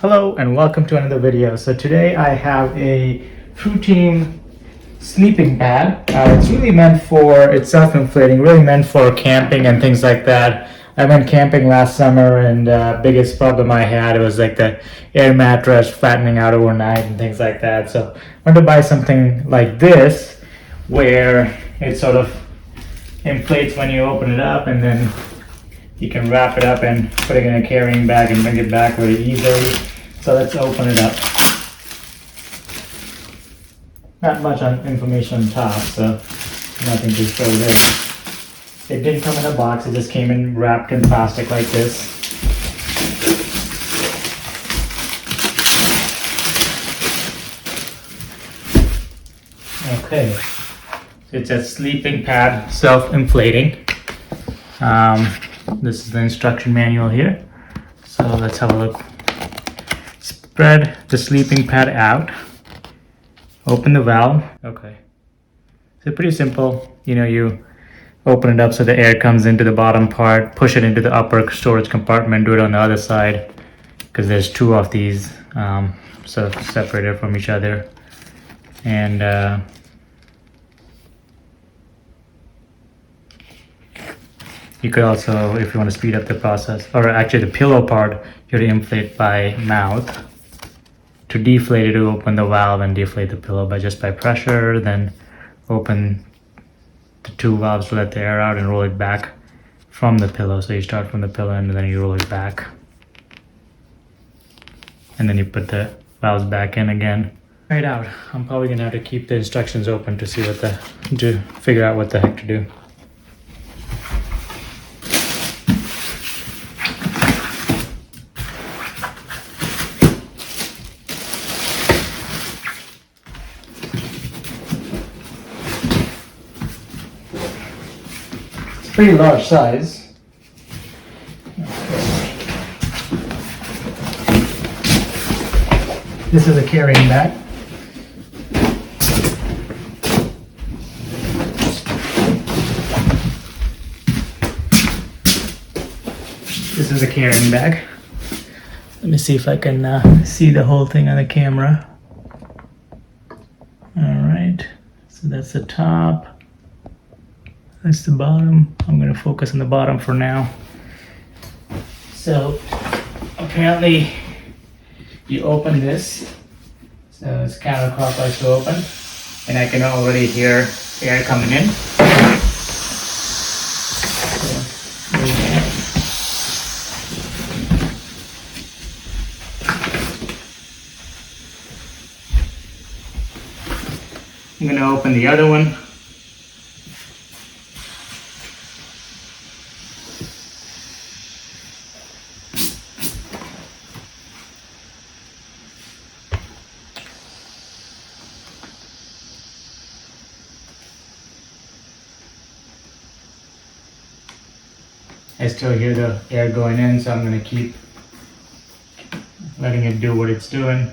Hello and welcome to another video. So today I have a Fruiteam sleeping pad. It's self-inflating, really meant for camping and things like that. I went camping last summer and biggest problem I had was like the air mattress flattening out overnight and things like that. So I wanted to buy something like this where it sort of inflates when you open it up, and then you can wrap it up and put it in a carrying bag and bring it back very easily. So let's open it up. Not much information on top, so nothing to show there. It didn't come in a box, it just came in wrapped in plastic like this. Okay, so it's a sleeping pad, self-inflating. This is the instruction manual here. So let's have a look. Spread the sleeping pad out. Open the valve. Okay. So pretty simple. You open it up so the air comes into the bottom part, push it into the upper storage compartment, do it on the other side, because there's two of these sort of separated from each other. And you could also, if you want to speed up the process, or actually the pillow part, you have to inflate by mouth. To deflate it, to open the valve and deflate the pillow by pressure, then open the two valves to let the air out and roll it back from the pillow. So you start from the pillow and then you roll it back. And then you put the valves back in again. Try it out. I'm probably gonna have to keep the instructions open to see to figure out what the heck to do. Pretty large size. This is a carrying bag. This is a carrying bag. Let me see if I can see the whole thing on the camera. All right, so that's the top. That's the bottom. I'm going to focus on the bottom for now. So apparently you open this, so it's counterclockwise to open, and I can already hear air coming in. I'm going to open the other one. I still hear the air going in, so I'm going to keep letting it do what it's doing.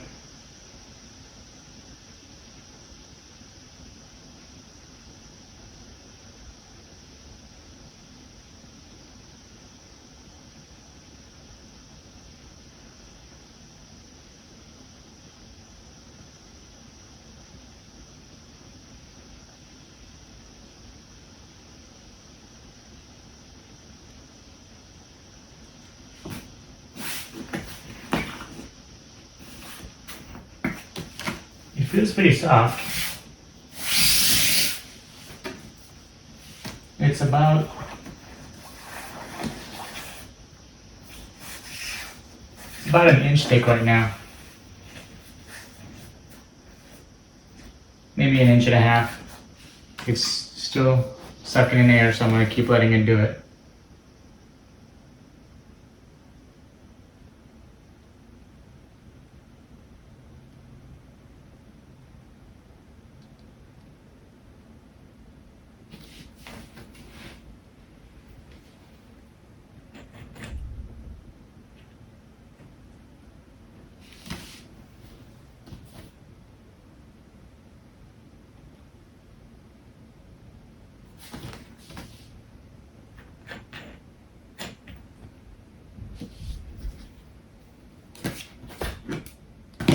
It feels pretty soft. It's about an inch thick right now. Maybe an inch and a half. It's still sucking in air, so I'm going to keep letting it do it.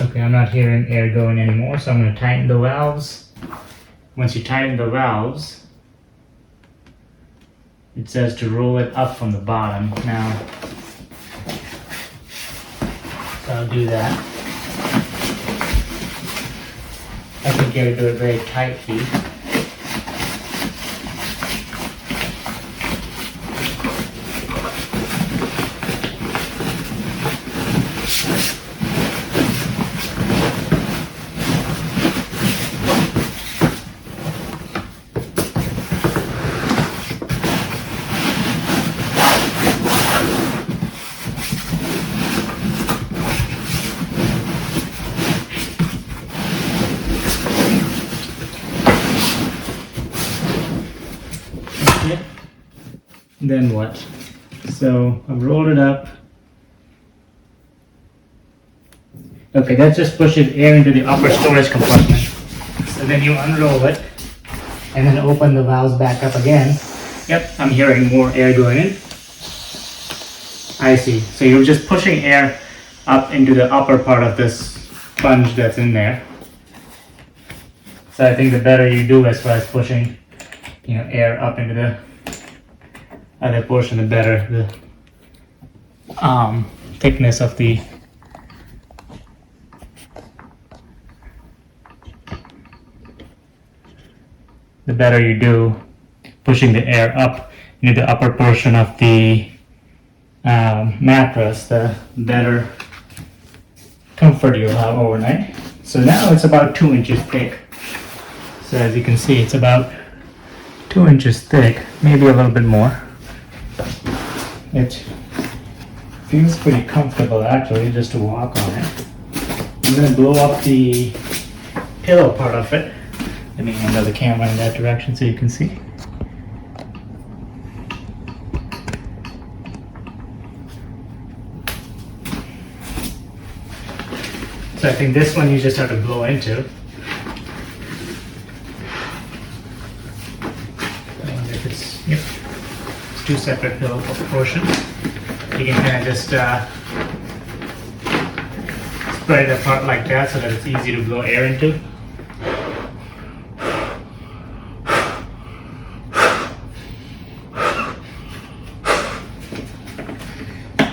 Okay, I'm not hearing air going anymore, so I'm going to tighten the valves. Once you tighten the valves, it says to roll it up from the bottom. Now, so I'll do that. I think you have to do it very tightly. Then what? So I've rolled it up. Okay, that just pushes air into the upper storage compartment. So then you unroll it and then open the valves back up again. Yep, I'm hearing more air going in. I see. So you're just pushing air up into the upper part of this sponge that's in there. So I think the better you do as far as pushing, air up into the other portion, the better the thickness of the better you do pushing the air up into the upper portion of the mattress, the better comfort you'll have overnight. So now it's about 2 inches thick. So as you can see, it's about 2 inches thick, maybe a little bit more. It feels pretty comfortable actually just to walk on it. I'm going to blow up the pillow part of it. Let me handle the camera in that direction so you can see. So I think this one you just have to blow into. I wonder if it's, yep. It's 2 separate pillow portions. You can kind of just spread it apart like that so that it's easy to blow air into.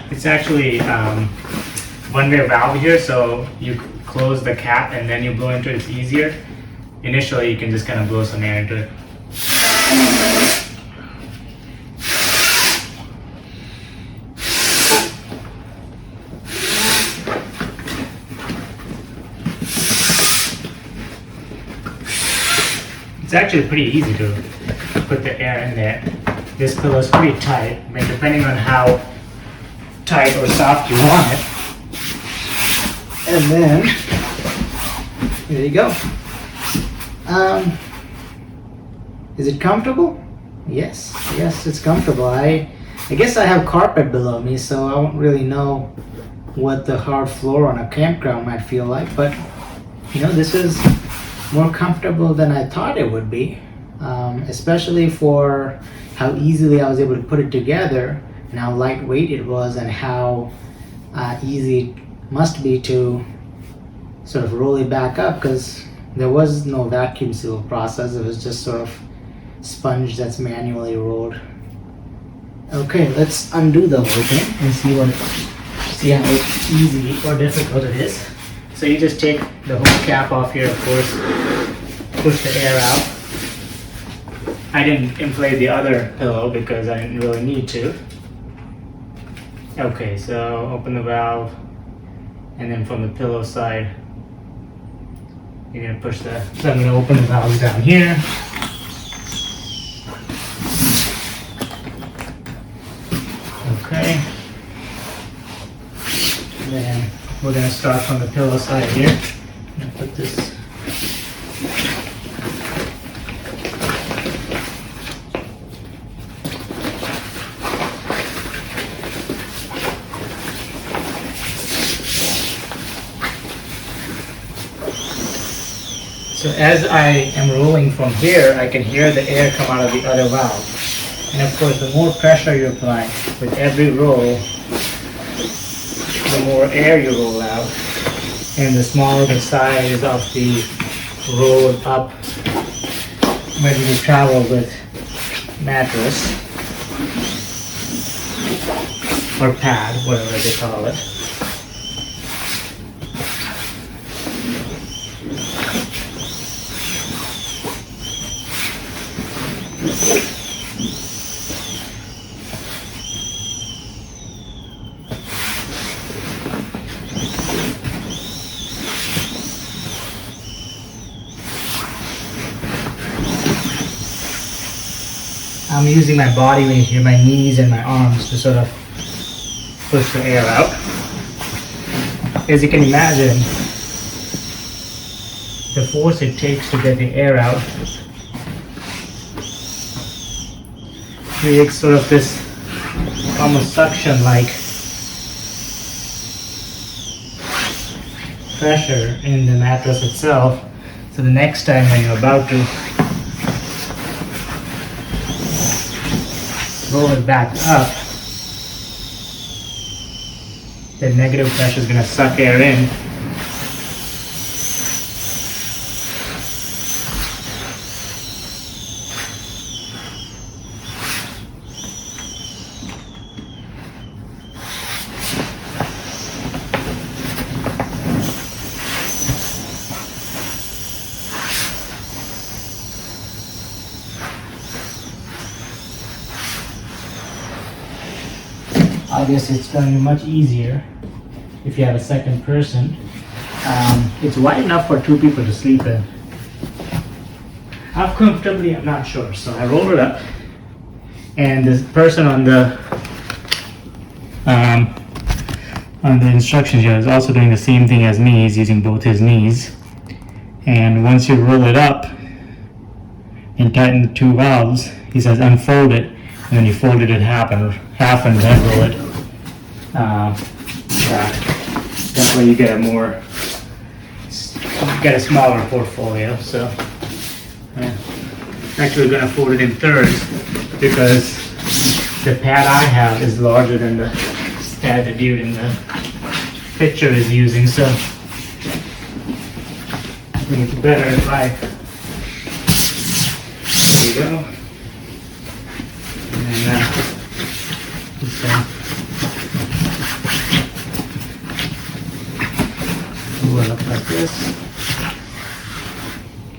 It's actually one-way valve here, so you close the cap and then you blow into it. It's easier. Initially, you can just kind of blow some air into it. It's actually pretty easy to put the air in there. This pillow is pretty tight. I mean, depending on how tight or soft you want it. And then, there you go. Is it comfortable? Yes, it's comfortable. I guess I have carpet below me, so I don't really know what the hard floor on a campground might feel like, but this is more comfortable than I thought it would be, especially for how easily I was able to put it together and how lightweight it was and how easy it must be to sort of roll it back up, because there was no vacuum seal process. It was just sort of sponge that's manually rolled. Okay, let's undo the whole thing and see how easy or difficult it is. So you just take the whole cap off here, of course, push the air out. I didn't inflate the other pillow because I didn't really need to. Okay, so open the valve, and then from the pillow side, you're going to push so I'm going to open the valve down here. Okay. And then we're going to start from the pillow side here. I'm going to put this. So as I am rolling from here, I can hear the air come out of the other valve. And of course, the more pressure you apply with every roll, the more air you roll out. and the smaller the size of the rolled up ready to travel with mattress or pad, whatever they call it. I'm using my body weight here, my knees and my arms to sort of push the air out. As you can imagine, the force it takes to get the air out creates sort of this almost suction-like pressure in the mattress itself. So the next time when you're about to roll it back up, the negative pressure is going to suck air in. Obviously, it's going to be much easier if you have a second person. It's wide enough for 2 people to sleep in. How comfortably, I'm not sure. So I roll it up, and this person on the instructions here is also doing the same thing as me. He's using both his knees, and once you roll it up and tighten the 2 valves, he says unfold it, and then you fold it in half and then roll it. That way you get a smaller portfolio. So actually we're going to fold it in thirds because the pad I have is larger than the pad the dude in the picture is using. So I think it's better if there you go. And then roll it up like this.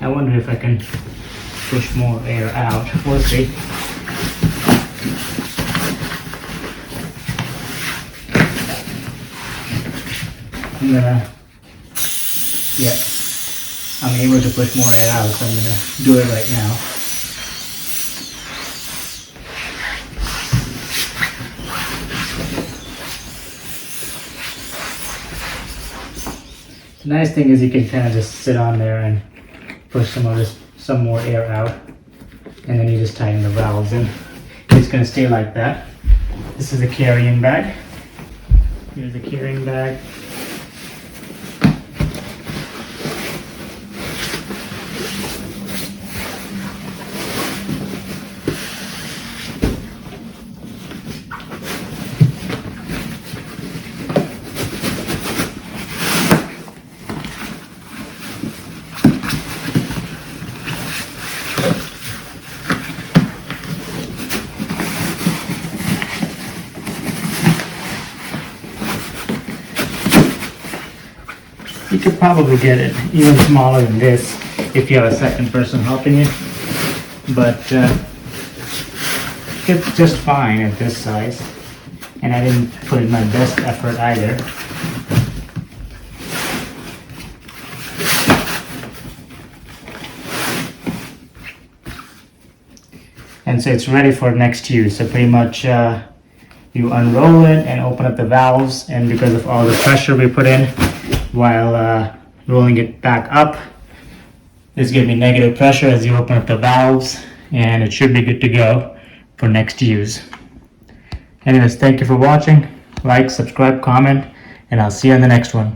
I wonder if I can push more air out. We'll see. I'm gonna, yeah, I'm able to push more air out, so I'm gonna do it right now. The nice thing is you can kind of just sit on there and push some more air out, and then you just tighten the valves in. It's going to stay like that. This is a carrying bag. Here's a carrying bag. You could probably get it even smaller than this if you have a second person helping you, but it's just fine at this size, and I didn't put in my best effort either. And so it's ready for next use. So pretty much you unroll it and open up the valves, and because of all the pressure we put in while rolling it back up, there's going to be negative pressure as you open up the valves, and it should be good to go for next use. Anyways, thank you for watching. Like, subscribe, comment, and I'll see you on the next one.